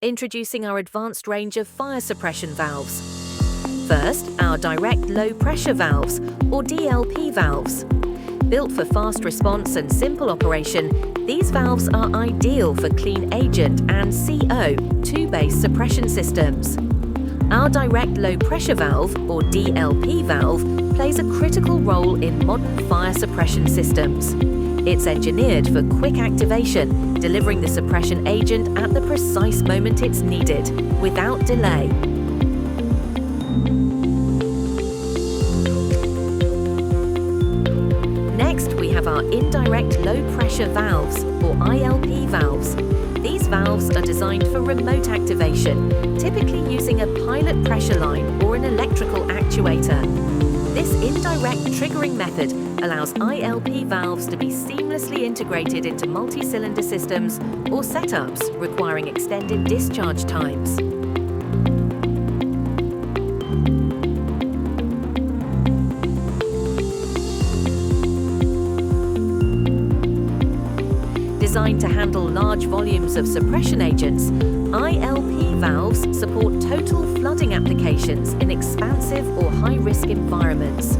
Introducing our advanced range of fire suppression valves. First, our direct low pressure valves, or DLP valves. Built for fast response and simple operation, these valves are ideal for clean agent and CO2-based suppression systems. Our direct low pressure valve, or DLP valve, plays a critical role in modern fire suppression systems. It's engineered for quick activation, delivering the suppression agent at the precise moment it's needed, without delay. Next, we have our indirect low-pressure valves, or ILP valves. These valves are designed for remote activation, typically using a pilot pressure line or an electrical actuator. This indirect triggering method allows ILP valves to be seamlessly integrated into multi-cylinder systems or setups requiring extended discharge times. Designed to handle large volumes of suppression agents, ILP valves support total flooding applications in expansive or high-risk environments.